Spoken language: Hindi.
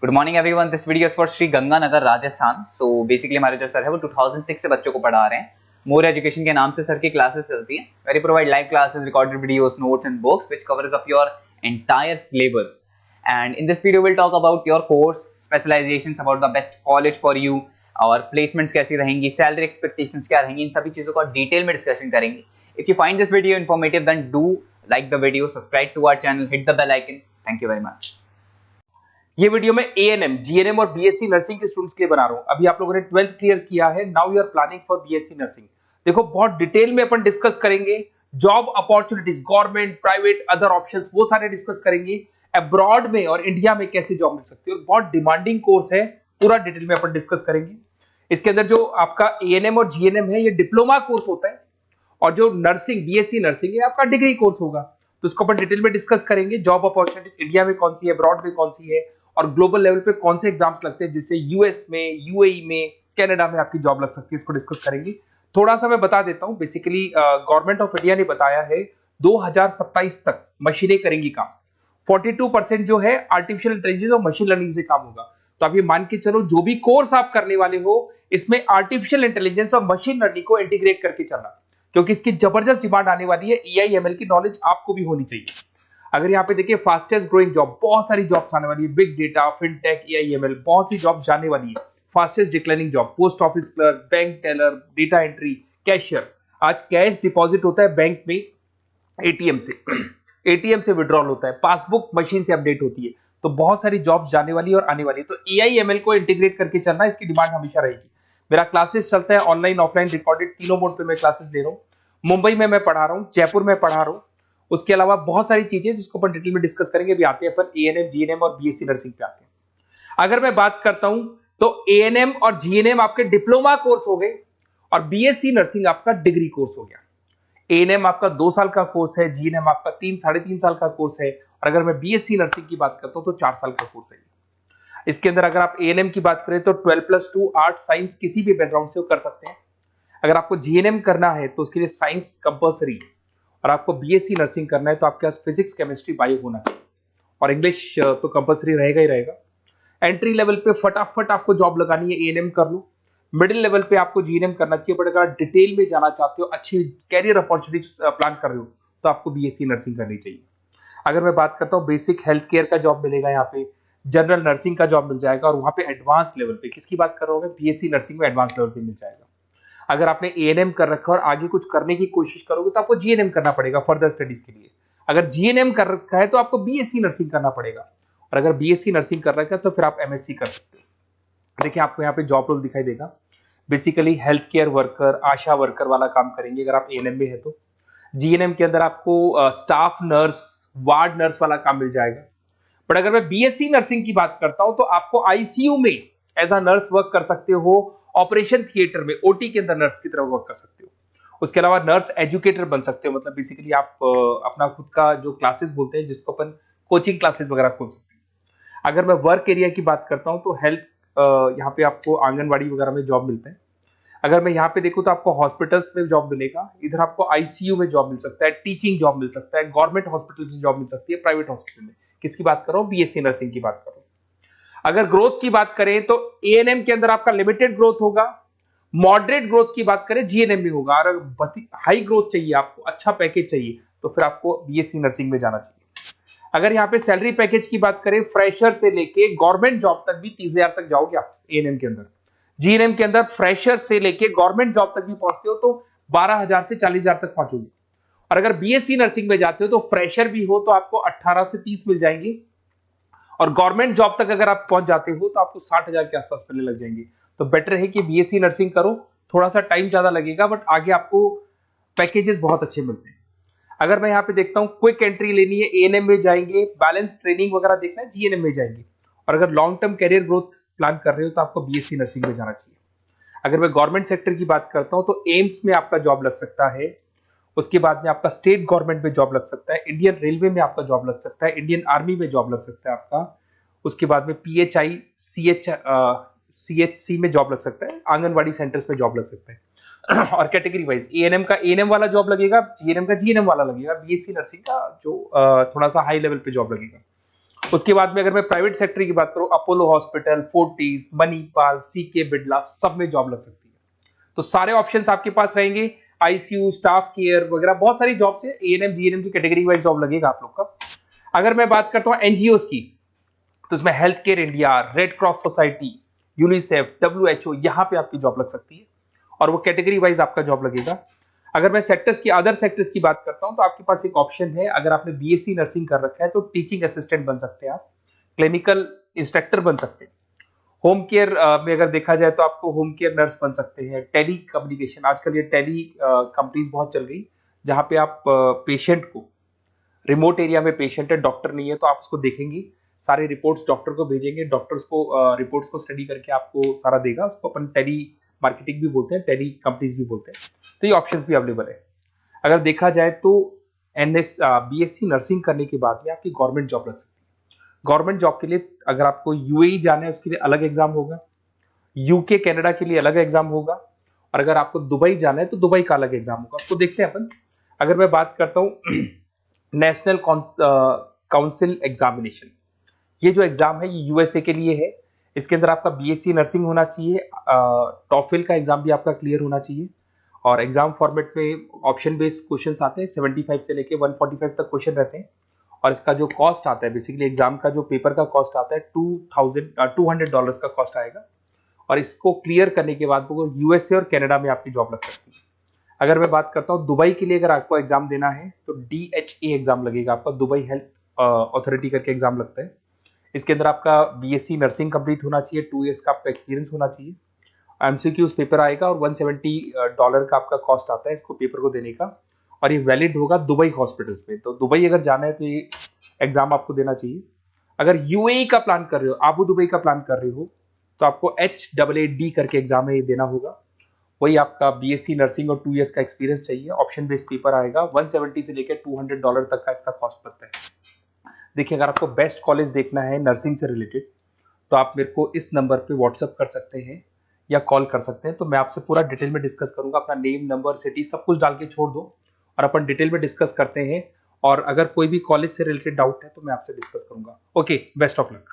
Good morning everyone, this video is for Shri Ganganagar Rajasthan. So basically हमारे जो सर है वो 2006 से बच्चों को पढ़ा रहे हैं। मोर एजुकेशन के नाम से सर की क्लासेस चलती हैं। Very provide live classes, recorded videos, notes and books which covers up your entire syllabus. And in this video will talk about your course specialisations, about the best college for you, और प्लेसमेंट्स कैसी रहेंगी, सैलरी एक्सपेक्टेशंस क्या रहेंगी, इन सभी चीजों का डिटेल में डिस्कशन करेंगे। If you find this video informative then do like the video, subscribe to our channel, hit the bell icon. Thank you very much. ये वीडियो मैं एएनएम, जीएनएम और बीएससी नर्सिंग के स्टूडेंट्स के लिए बना रहा हूं। अभी आप लोगों ने 12th क्लियर किया है, now you are planning for BSc nursing. देखो, बहुत डिटेल में अपन डिस्कस करेंगे job opportunities, government, private, other options, वो सारे डिस्कस करेंगे। अब्रॉड में और इंडिया में कैसे जॉब मिल सकती है, और बहुत डिमांडिंग कोर्स है, पूरा डिटेल में अपन डिस्कस करेंगे। इसके अंदर जो आपका एएनएम और जीएनएम है, ये डिप्लोमा कोर्स होता है, और जो नर्सिंग, बीएससी नर्सिंग है, आपका डिग्री कोर्स होगा। तो इसको अपन डिटेल में डिस्कस करेंगे। जॉब अपॉर्चुनिटीज इंडिया में कौन सी है, अब्रॉड में कौन सी है, और ग्लोबल लेवल पे कौन से एग्जाम्स लगते हैं, जिससे यूएस में, यूएई में, कनाडा में आपकी जॉब लग सकती है, इसको डिस्कस करेंगे। थोड़ा सा मैं बता देता हूं। बेसिकली गवर्नमेंट ऑफ इंडिया ने बताया है 2027 तक मशीनें करेंगी काम। 42% जो है आर्टिफिशियल इंटेलिजेंस और मशीन लर्निंग से काम होगा। तो आप ये मान के चलो, जो भी कोर्स आप करने वाले हो, इसमें आर्टिफिशियल इंटेलिजेंस और मशीन लर्निंग को इंटीग्रेट करके चलना, क्योंकि इसकी जबरदस्त डिमांड आने वाली है। एआई एमएल की नॉलेज आपको भी होनी चाहिए। अगर यहाँ पे देखिए, फास्टेस्ट ग्रोइंग जॉब, बहुत सारी जॉब्स आने वाली है। बिग डेटा, फिनटेक, एआईएमएल, बहुत सी जॉब्स जाने वाली है। Fastest declining job, post office clerk, bank teller, data entry, cashier. आज कैश डिपॉजिट होता है बैंक में एटीएम से, एटीएम से विड्रॉल होता है, पासबुक मशीन से अपडेट होती है। तो बहुत सारी जॉब्स जाने वाली है और आने वाली है। तो एआईएमएल को इंटीग्रेट करके चलना, इसकी डिमांड हमेशा रहेगी। मेरा क्लासेस चलता है ऑनलाइन, ऑफलाइन, रिकॉर्डेड, तीनों मोड पे मैं क्लासेस ले रहा हूँ। मुंबई में मैं पढ़ा रहा हूँ, जयपुर में पढ़ा रहा हूँ। उसके अलावा बहुत सारी चीजें जिसको अपन डिटेल में डिस्कस करेंगे। अभी आते हैं अपन एएनएम, जीएनएम और बीएससी नर्सिंग पे आते हैं। अगर मैं बात करता हूं तो एएनएम और जीएनएम आपके डिप्लोमा कोर्स हो गए, और बीएससी नर्सिंग आपका डिग्री कोर्स हो गया। एएनएम आपका 2 साल का कोर्स है, जीएनएम आपका 3-3.5 साल का कोर्स है, और अगर मैं बीएससी नर्सिंग की बात करता हूं तो 4 साल का कोर्स है। इसके अंदर अगर आप एएनएम की बात करें तो 12+2 आर्ट साइंस किसी भी बैकग्राउंड से कर सकते हैं। अगर आपको जीएनएम करना है तो उसके लिए साइंस कंपल्सरी, और आपको बीएससी नर्सिंग करना है तो आपके पास फिजिक्स, केमिस्ट्री, बायो होना चाहिए, और इंग्लिश तो कंपल्सरी रहेगा ही रहेगा। एंट्री लेवल पे फटाफट आपको जॉब लगानी है, एएनएम कर लो। मिडिल लेवल पे आपको जीएनएम करना चाहिए, बट अगर डिटेल में जाना चाहते हो, अच्छी कैरियर अपॉर्चुनिटीज प्लान कर रहे हो, तो आपको बीएससी नर्सिंग करनी चाहिए। अगर मैं बात करता हूँ, बेसिक हेल्थ केयर का जॉब मिलेगा यहाँ पे, जनरल नर्सिंग का जॉब मिल जाएगा, और वहां पे एडवांस लेवल पे, किसकी बात कर रहा हूँ, बीएससी नर्सिंग में एडवांस लेवल पे मिल जाएगा। अगर आपने एएनएम कर रखा है और आगे कुछ करने की कोशिश करोगे तो आपको जीएनएम करना पड़ेगा फर्दर स्टडीज के लिए। अगर जीएनएम कर रखा है तो आपको बीएससी नर्सिंग करना पड़ेगा, और अगर बीएससी नर्सिंग कर रखा है तो फिर आप एमएससी कर सकते हैं। देखिए, आपको यहाँ पे जॉब रोल दिखाई देगा। बेसिकली हेल्थ केयर वर्कर, आशा वर्कर वाला काम करेंगे अगर आप एएनएम में है तो। जीएनएम के अंदर आपको स्टाफ नर्स, वार्ड नर्स वाला काम मिल जाएगा। बट अगर मैं बीएससी नर्सिंग की बात करता हूं तो आपको आईसीयू में एज अ नर्स वर्क कर सकते हो, ऑपरेशन थिएटर में ओटी के अंदर नर्स की तरह वर्क कर सकते हो। उसके अलावा नर्स एजुकेटर बन सकते हो, मतलब बेसिकली आप अपना खुद का जो क्लासेस बोलते हैं, जिसको अपन कोचिंग क्लासेस वगैरह खोल सकते हैं। अगर मैं वर्क एरिया की बात करता हूं तो हेल्थ, यहाँ पे आपको आंगनवाड़ी वगैरह में जॉब मिलता है। अगर मैं यहाँ पे देखूं तो आपको हॉस्पिटल्स में जॉब मिलेगा, इधर आपको आईसीयू में जॉब मिल सकता है, टीचिंग जॉब मिल सकता है, गवर्नमेंट हॉस्पिटल में जॉब मिल सकती है, प्राइवेट हॉस्पिटल में। किसकी बात कर रहा हूँ, बीएससी नर्सिंग की बात कर रहा हूँ। अगर ग्रोथ की बात करें तो एएनएम के अंदर आपका लिमिटेड ग्रोथ होगा, मॉडरेट ग्रोथ की बात करें जीएनएम में होगा, और अगर हाई ग्रोथ चाहिए, आपको अच्छा पैकेज चाहिए, तो फिर आपको बीएससी नर्सिंग में जाना चाहिए। अगर यहाँ पे सैलरी पैकेज की बात करें, फ्रेशर से लेके गवर्नमेंट जॉब तक भी 30,000 तक जाओगे आप एएनएम के अंदर। जीएनएम के अंदर फ्रेशर से लेके गवर्नमेंट जॉब तक भी पहुंचते हो तो 12,000 से 40,000 तक पहुंचोगे। और अगर बीएससी नर्सिंग में जाते हो तो फ्रेशर भी हो तो आपको 18 से 30 मिल जाएंगे, और गवर्नमेंट जॉब तक अगर आप पहुंच जाते हो तो आपको 60,000 के आसपास मिलने लग जाएंगे। तो बेटर है कि बीएससी नर्सिंग करो, थोड़ा सा टाइम ज्यादा लगेगा, बट आगे आपको पैकेजेस बहुत अच्छे मिलते हैं। अगर मैं यहाँ पे देखता हूँ, क्विक एंट्री लेनी है, एएनएम में जाएंगे, बैलेंस ट्रेनिंग वगैरह देखना है, जीएनएम में जाएंगे। और अगर long term career growth plan कर रहे हो तो आपको बीएससी नर्सिंग में जाना चाहिए। अगर मैं गवर्नमेंट सेक्टर की बात करता हूँ तो एम्स में आपका जॉब लग सकता है, उसके बाद में आपका स्टेट गवर्नमेंट में जॉब लग सकता है, इंडियन रेलवे में आपका जॉब लग सकता है, इंडियन आर्मी में जॉब लग सकता है आपका। उसके बाद में पीएचआई, सीएचसी में जॉब लग सकता है, आंगनवाड़ी सेंटर्स में जॉब लग सकता है। और कैटेगरी वाइज एएनएम का एएनएम वाला जॉब लगेगा, जीएनएम का जीएनएम वाला लगेगा, बीएससी नर्सिंग का जो थोड़ा सा हाई लेवल पे जॉब लगेगा। उसके बाद में अगर मैं प्राइवेट सेक्टर की बात करूं, Apollo hospital, Fortis, Manipal, CK Birla, सब में जॉब लग सकती है। तो सारे ऑप्शंस आपके पास रहेंगे, आईसीयू, स्टाफ केयर वगैरह बहुत सारी जॉब्स है। एएनएम जीएनएम की कैटेगरी वाइज जॉब लगेगा आप लोग का। अगर मैं बात करता हूं एनजीओ की, तो इसमें health care India, red cross society, UNICEF, WHO, यहां पे आपकी जॉब लग सकती है और वो कैटेगरी वाइज आपका जॉब लगेगा। अगर मैं सेक्टर्स की, अदर सेक्टर्स की बात करता हूं, तो आपके पास एक ऑप्शन है, अगर आपने बीएससी नर्सिंग कर रखा है तो टीचिंग असिस्टेंट बन सकते हैं आप, क्लिनिकल इंस्ट्रक्टर बन सकते हैं। होम केयर में अगर देखा जाए तो आपको होम केयर नर्स बन सकते हैं। टेली कम्युनिकेशन, आजकल ये टेली कंपनीज बहुत चल गई, जहां पे आप पेशेंट को, रिमोट एरिया में पेशेंट है, डॉक्टर नहीं है, तो आप उसको देखेंगे, सारे रिपोर्ट्स डॉक्टर को भेजेंगे, डॉक्टर्स को रिपोर्ट्स को स्टडी करके आपको सारा देगा। उसको अपन टेली मार्केटिंग भी बोलते हैं, टेली कंपनीज भी बोलते हैं। तो ये ऑप्शंस भी अवेलेबल है। अगर देखा जाए तो बीएससी नर्सिंग करने के बाद में आपकी गवर्नमेंट जॉब लग सकती है। गवर्नमेंट जॉब के लिए अगर आपको यूएई जाना है, उसके लिए अलग एग्जाम होगा, यूके कनाडा के लिए अलग एग्जाम होगा, और अगर आपको दुबई जाना है तो दुबई का अलग एग्जाम होगा। तो देखते हैं अपन। अगर मैं बात करता हूं नेशनल काउंसिल एग्जामिनेशन, ये जो एग्जाम है ये यूएसए के लिए है। इसके अंदर आपका बीएससी नर्सिंग होना चाहिए, टॉफिल का एग्जाम भी आपका क्लियर होना चाहिए, और एग्जाम फॉर्मेट में ऑप्शन बेस्ड क्वेश्चंस आते हैं, 75 से लेके 145 तक क्वेश्चन रहते हैं। और इसका जो कॉस्ट आता है, बेसिकली एग्जाम का जो पेपर का कॉस्ट आता है, $200 का कॉस्ट आएगा। और इसको क्लियर करने के बाद वो यूएसए और कनाडा में आपकी जॉब लग सकती है। अगर मैं बात करता हूँ दुबई के लिए, अगर आपको एग्जाम देना है तो DHA एग्जाम लगेगा आपका, दुबई हेल्थ अथॉरिटी करके एग्जाम लगता है। इसके अंदर आपका बीएससी नर्सिंग कंप्लीट होना चाहिए, 2 इयर्स का आपका एक्सपीरियंस होना चाहिए। एमसीक्यूज पेपर आएगा और $170 का आपका कॉस्ट आता है इसको पेपर को देने का, और ये वैलिड होगा दुबई हॉस्पिटल्स में। तो दुबई अगर जाना है तो ये एग्जाम आपको देना चाहिए। अगर यूएई का प्लान कर रहे हो, आबू दुबई का प्लान कर रहे हो, तो आपको HAAD करके एग्जाम है ये देना होगा। वही आपका बीएससी नर्सिंग और 2 इयर्स का एक्सपीरियंस चाहिए। ऑप्शन बेस्ड पेपर आएगा, 170 से लेकर $200 तक का इसका कॉस्ट लगता है। देखिए, अगर आपको बेस्ट कॉलेज देखना है नर्सिंग से रिलेटेड, तो आप मेरे को इस नंबर पे व्हाट्सअप कर सकते हैं या कॉल कर सकते हैं। तो मैं आपसे पूरा डिटेल में डिस्कस करूंगा। अपना नेम, नंबर, सिटी सब कुछ डाल के छोड़ दो और अपन डिटेल में डिस्कस करते हैं। और अगर कोई भी कॉलेज से रिलेटेड डाउट है तो मैं आपसे डिस्कस करूंगा। Okay, best of luck.